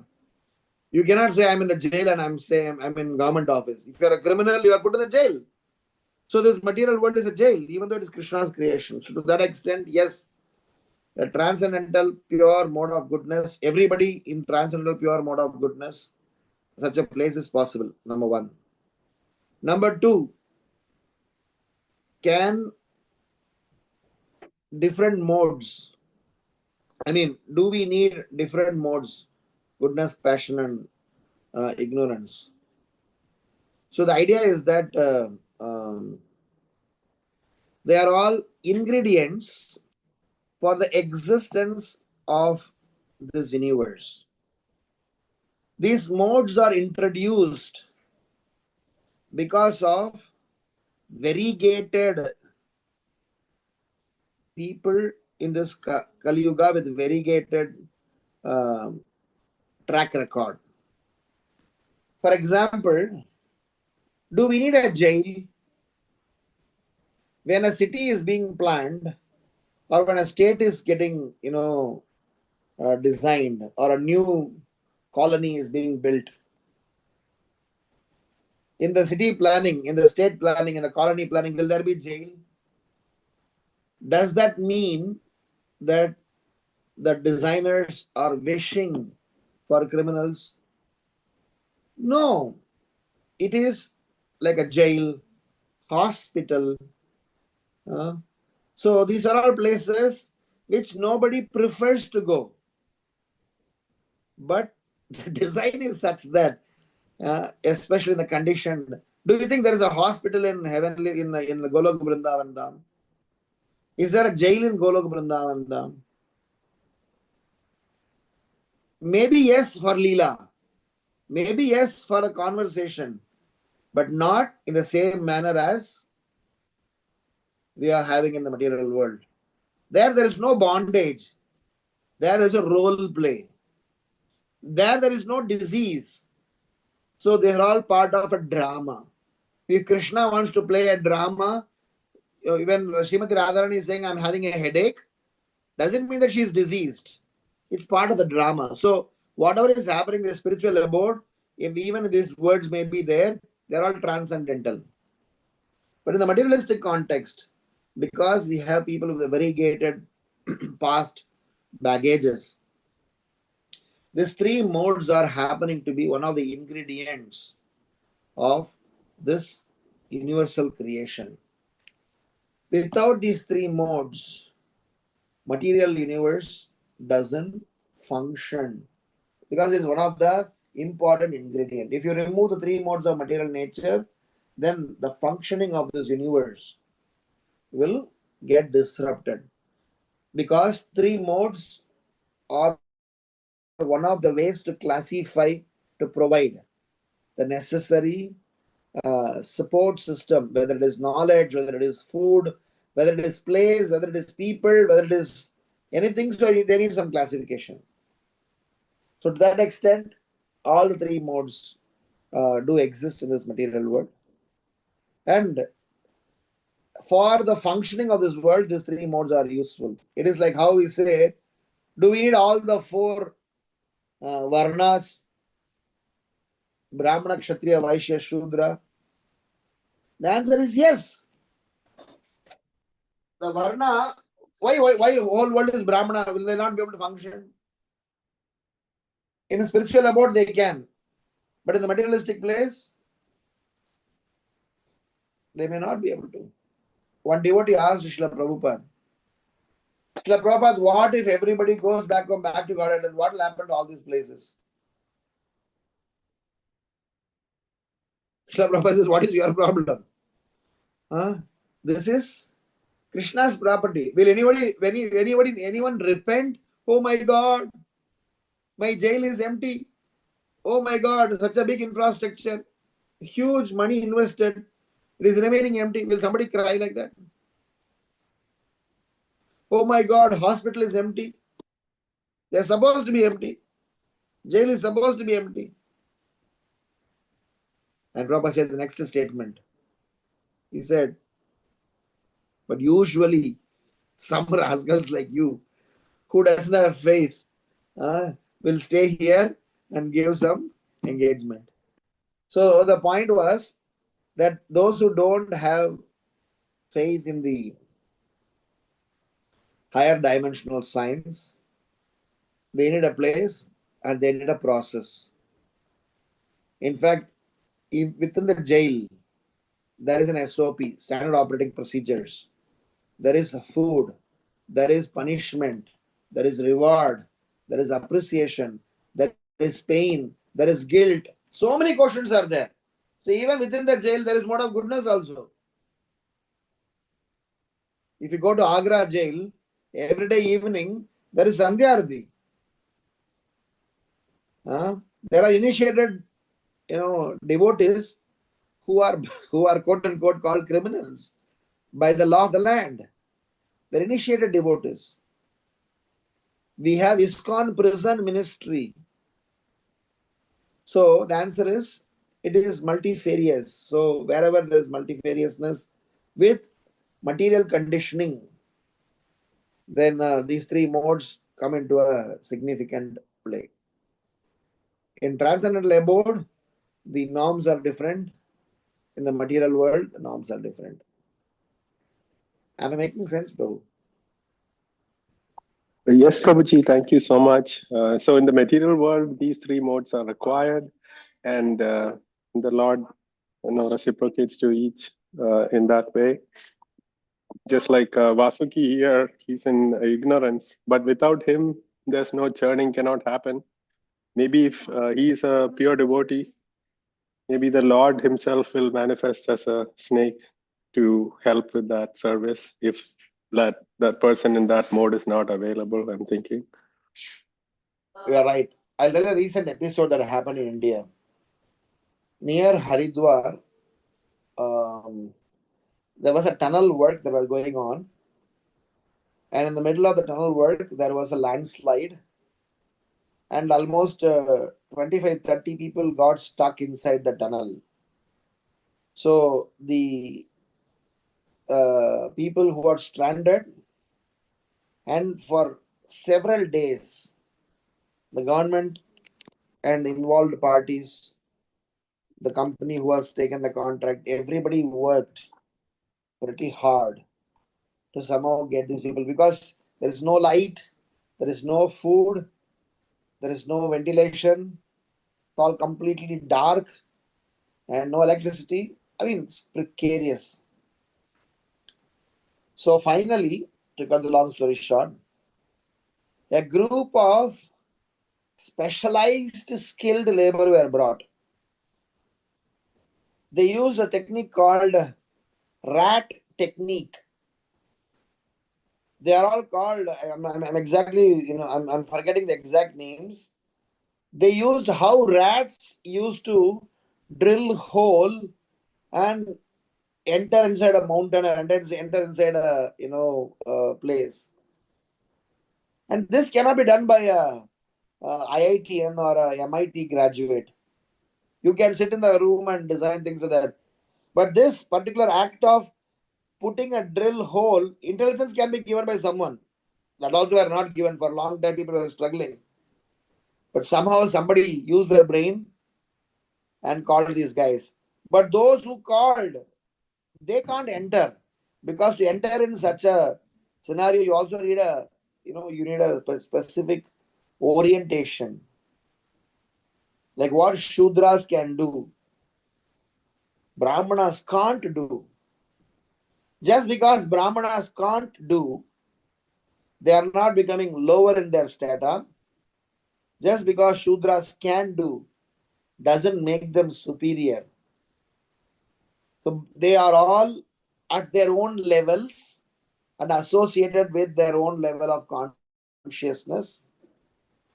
You cannot say I'm in the jail and I'm saying I'm in government office. If you're a criminal, you are put in the jail. So this material world is a jail, even though it is Krishna's creation. So to that extent, yes, the transcendental pure mode of goodness, everybody in transcendental pure mode of goodness, such a place is possible, number one. Number two, can different modes, do we need different modes? Goodness, passion, and ignorance. So the idea is that they are all ingredients for the existence of this universe. These modes are introduced because of variegated people in this Kali Yuga with variegated track record. For example, do we need a jail? When a city is being planned, or when a state is getting, designed, or a new colony is being built, in the city planning, in the state planning, in the colony planning, will there be jail? Does that mean that the designers are wishing for criminals? No. It is like a jail, hospital. So these are all places which nobody prefers to go. But the design is such that, especially in the condition. Do you think there is a hospital in heavenly in the Golok Vrindavan Dham? Is there a jail in Golok Vrindavan Dham? Maybe yes for Leela. Maybe yes for a conversation, but not in the same manner as we are having in the material world. There is no bondage. There is a role play. There is no disease. So they are all part of a drama. If Krishna wants to play a drama, even Srimati Radharani is saying, I'm having a headache, doesn't mean that she is diseased. It's part of the drama. So whatever is happening in the spiritual abode, if even these words may be there, they're all transcendental. But in the materialistic context, because we have people with variegated past baggages, these three modes are happening to be one of the ingredients of this universal creation. Without these three modes, material universe doesn't function because it's one of the important ingredients. If you remove the three modes of material nature, then the functioning of this universe will get disrupted, because three modes are one of the ways to classify, to provide the necessary support system, whether it is knowledge, whether it is food, whether it is place, whether it is people, whether it is anything. So they need some classification. So to that extent, all the three modes do exist in this material world. And for the functioning of this world, these three modes are useful. It is like how we say, do we need all the four varnas, Brahmana, Kshatriya, Vaishya, Shudra? The answer is yes. The varna, why whole world is Brahmana? Will they not be able to function? In a spiritual abode, they can. But in the materialistic place, they may not be able to. One devotee asked Srila Prabhupada, Srila Prabhupada, what if everybody goes back to Godhead, and what will happen to all these places? Srila Prabhupada says, what is your problem? This is Krishna's property. Will anyone repent? Oh my God, my jail is empty. Oh my God, such a big infrastructure, huge money invested. It is remaining empty. Will somebody cry like that? Oh my God, hospital is empty. They're supposed to be empty. Jail is supposed to be empty. And Prabhupada said the next statement. He said, but usually some rascals like you who doesn't have faith will stay here and give some engagement. So the point was that those who don't have faith in the higher dimensional science, they need a place and they need a process. In fact, within the jail, there is an SOP, standard operating procedures. There is food, there is punishment, there is reward, there is appreciation, there is pain, there is guilt. So many questions are there. So even within the jail, there is mode of goodness also. If you go to Agra jail, every day evening, there is Sandhya Arati. There are initiated, devotees who are quote unquote called criminals by the law of the land. They're initiated devotees. We have ISKCON prison ministry. So the answer is, it is multifarious. So wherever there is multifariousness with material conditioning, then these three modes come into a significant play. In transcendental abode, the norms are different. In the material world, the norms are different. Am I making sense, Prabhu? Yes, Prabhuji, thank you so much. So in the material world, these three modes are required, and the Lord, reciprocates to each in that way. Just like Vasuki here, he's in ignorance, but without him, there's no churning cannot happen. Maybe if he's a pure devotee, maybe the Lord himself will manifest as a snake to help with that service if that person in that mode is not available, I'm thinking. You are right. I'll tell you a recent episode that happened in India. Near Haridwar, there was a tunnel work that was going on. And in the middle of the tunnel work, there was a landslide. And almost 25-30 people got stuck inside the tunnel. So the people who are stranded, and for several days, the government and involved parties, the company who has taken the contract, everybody worked pretty hard to somehow get these people, because there is no light, there is no food, there is no ventilation, it's all completely dark, and no electricity. I mean, it's precarious. So finally, to cut the long story short, a group of specialized skilled labor were brought. They used a technique called rat technique. They are all called, I'm exactly, I'm forgetting the exact names. They used how rats used to drill hole and enter inside a mountain or enter inside a place. And this cannot be done by a IITN or a MIT graduate. You can sit in the room and design things like that. But this particular act of putting a drill hole, intelligence can be given by someone. That also are not given. For a long time, people are struggling. But somehow somebody used their brain and called these guys. But those who called, they can't enter, because to enter in such a scenario, you also need you need a specific orientation. Like what Shudras can do, Brahmanas can't do. Just because Brahmanas can't do, they are not becoming lower in their strata. Just because Shudras can do, doesn't make them superior. So they are all at their own levels and associated with their own level of consciousness.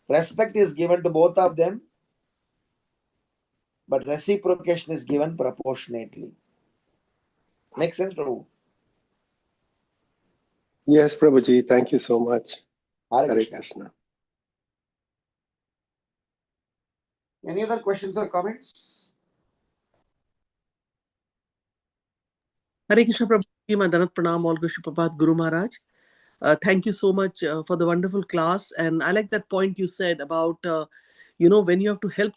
Respect is given to both of them, but reciprocation is given proportionately. Make sense, Prabhu? Yes, Prabhuji. Thank you so much. Hare Hare Krishna. Krishna. Any other questions or comments? Hare Krishna Prabhu, Madanat Pranam, all Krishna Prabhat, Guru Maharaj. Thank you so much for the wonderful class. And I like that point you said about, when you have to help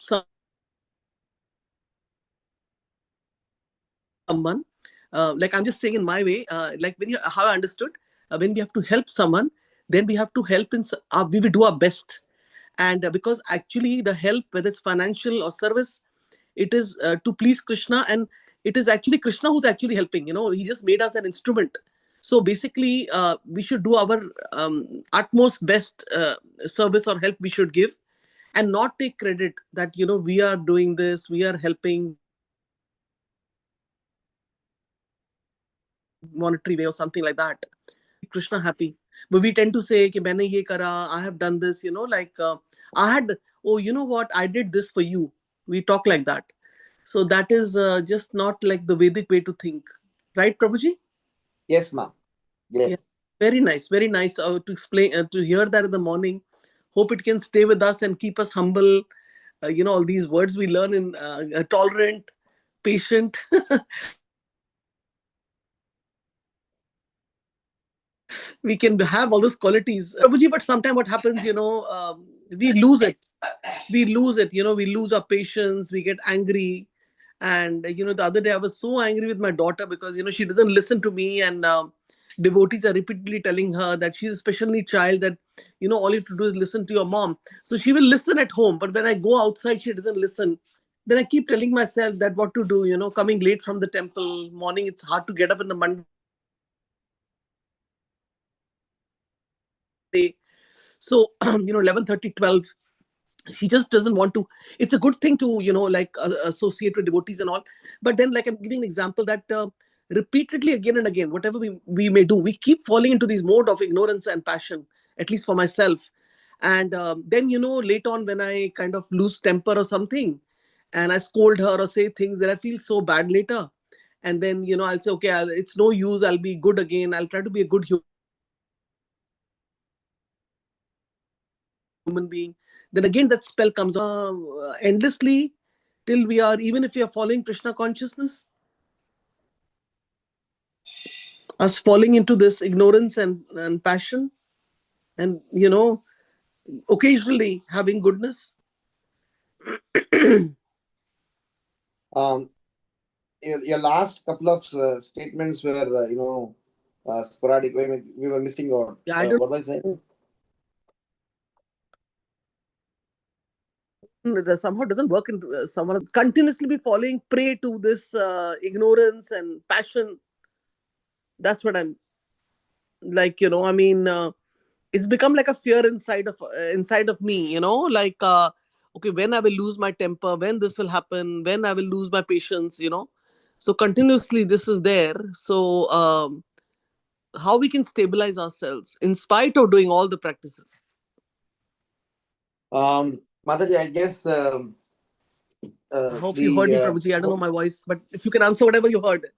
someone, like I'm just saying in my way, like how I understood, when we have to help someone, then we have to help we will do our best. And because actually the help, whether it's financial or service, it is to please Krishna, and it is actually Krishna who's actually helping. He just made us an instrument. So basically, we should do our utmost best service or help we should give, and not take credit that we are doing this, we are helping monetary way or something like that. Krishna happy. But we tend to say, Ki, maine ye kara, I have done this, like I had, oh, you know what, I did this for you. We talk like that. So that is just not like the Vedic way to think. Right, Prabhuji? Yes, ma'am. Great. Yeah. Very nice. Very nice to explain, to hear that in the morning. Hope it can stay with us and keep us humble. All these words we learn in tolerant, patient. We can have all those qualities, Prabhuji, but sometimes what happens, we lose it. We lose our patience, we get angry. And the other day I was so angry with my daughter because she doesn't listen to me, and devotees are repeatedly telling her that she's a special need child, that all you have to do is listen to your mom. So she will listen at home, but when I go outside she doesn't listen. Then I keep telling myself that what to do, coming late from the temple morning, it's hard to get up in the Monday. So 11:30, 12, she just doesn't want to. It's a good thing to like associate with devotees and all, but then, like, I'm giving an example that repeatedly, again and again, whatever we may do, we keep falling into this mode of ignorance and passion, at least for myself. And then later on, when I kind of lose temper or something, and I scold her or say things, that I feel so bad later. And then I'll say, okay, it's no use, I'll be good again, I'll try to be a good human being. Then again that spell comes endlessly, till we are, even if we are following Krishna consciousness, us falling into this ignorance and passion, and occasionally having goodness. Your last couple of statements were sporadic. We were missing out. Yeah, I don't. What was I saying? Somehow doesn't work in someone continuously be falling prey to this ignorance and passion. That's what I'm like. It's become like a fear inside of me. Like okay, when I will lose my temper, when this will happen, when I will lose my patience. So continuously this is there. So how we can stabilize ourselves in spite of doing all the practices? Mataji, I guess. I hope you heard me, Prabhuji. I don't know my voice, but if you can answer whatever you heard.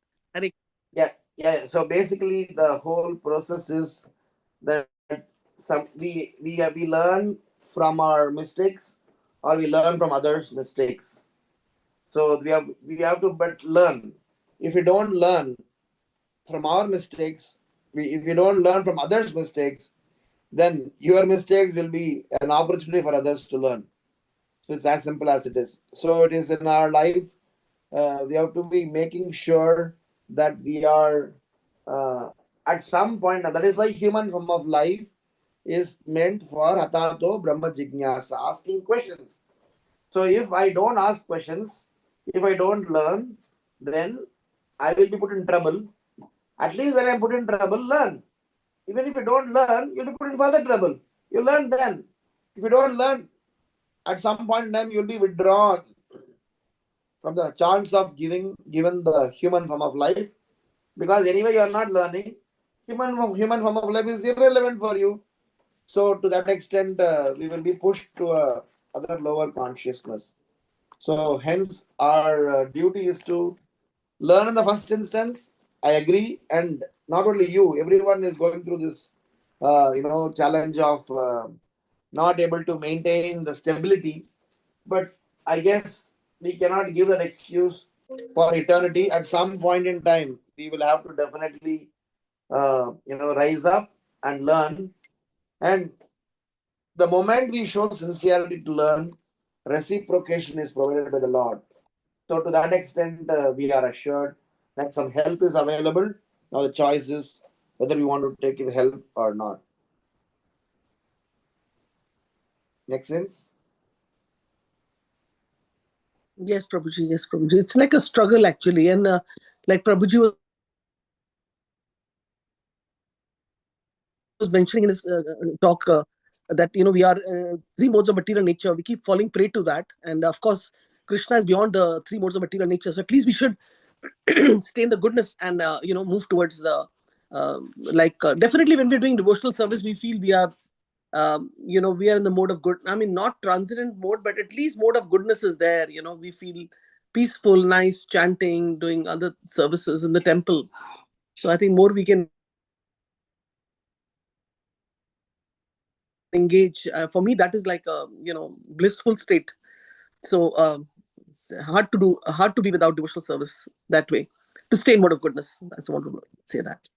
Yeah. So basically, the whole process is that we learn from our mistakes, or we learn from others' mistakes. So we have to but learn. If we don't learn from our mistakes, if you don't learn from others' mistakes, then your mistakes will be an opportunity for others to learn. So it's as simple as it is. So it is in our life. We have to be making sure that we are at some point. That is why human form of life is meant for Hatato Brahma Jignasa, asking questions. So if I don't ask questions, if I don't learn, then I will be put in trouble. At least when I'm put in trouble, learn. Even if you don't learn, you'll be put in further trouble. You learn then. If you don't learn, at some point in time, you'll be withdrawn from the chance of given the human form of life, because anyway you are not learning. Human form of life is irrelevant for you. So to that extent, we will be pushed to other lower consciousness. So hence our duty is to learn in the first instance, I agree, and not only you, everyone is going through this, challenge of not able to maintain the stability. But I guess we cannot give that excuse for eternity. At some point in time, we will have to definitely, rise up and learn. And the moment we show sincerity to learn, reciprocation is provided by the Lord. So, to that extent, we are assured that some help is available. Now, the choice is whether we want to take the help or not. Make sense? Yes, Prabhuji. Yes, Prabhuji. It's like a struggle actually, and like Prabhuji was mentioning in his talk that we are three modes of material nature. We keep falling prey to that, and of course, Krishna is beyond the three modes of material nature. So at least we should stay in the goodness and move towards the definitely when we're doing devotional service, we feel we are we are in the mode of good. I mean, not transcendent mode, but at least mode of goodness is there. We feel peaceful, nice, chanting, doing other services in the temple. So I think more we can engage. For me, that is like a blissful state. So it's hard to be without devotional service that way. To stay in mode of goodness. That's what I want to say that.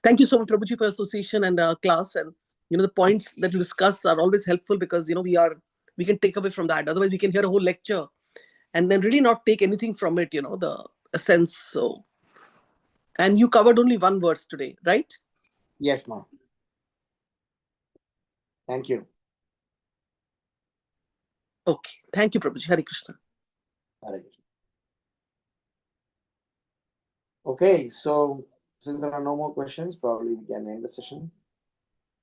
Thank you so much, Prabhuji, for your association and class. And the points that you discuss are always helpful because we can take away from that. Otherwise, we can hear a whole lecture and then really not take anything from it. The essence. So, and you covered only one verse today, right? Yes, ma'am. Thank you. Okay. Thank you, Prabhuji. Hare Krishna. Hare Krishna. Okay, so since there are no more questions, probably we can end the session.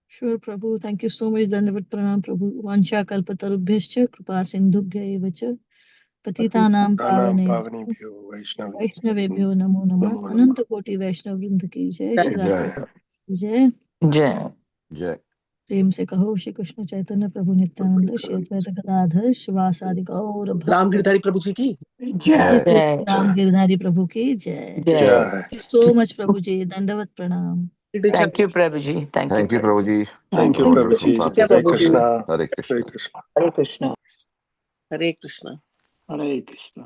Sure, Prabhu. Thank you so much. Dandavat pranam, Prabhu. Vansha kalpatarubhyascha kripa sindhubhya eva cha patitanam पावनेभ्यो वैष्णवेभ्यो Vaishnavebhyo namo नमो namah. नमः Ananta Koti Vaishnav Vrinda ki jai. Shri Radha ki jai. Jai. Jai. प्रेम से कहो श्री कृष्ण चैतन्य प्रभु नित्यानंद श्री अद्वैत गदाधर श्रीवासादि गौर Ram Giridhari Prabhuji ki. Jai. Shri Jai. Ram Girdhari प्रभु की जय Jai. जय so much प्रभु जी दंडवत प्रणाम Thank you, Prabhuji. Thank you, Thank you, Prabhuji. Prabhuji. Thank Thank you, you. Wonderful Prabhuji. Thank you, Hare classification. Prabhuji. Krishna. Hare Hare Krishna. Krishna. Hare Krishna. Hare Krishna. Hare Krishna.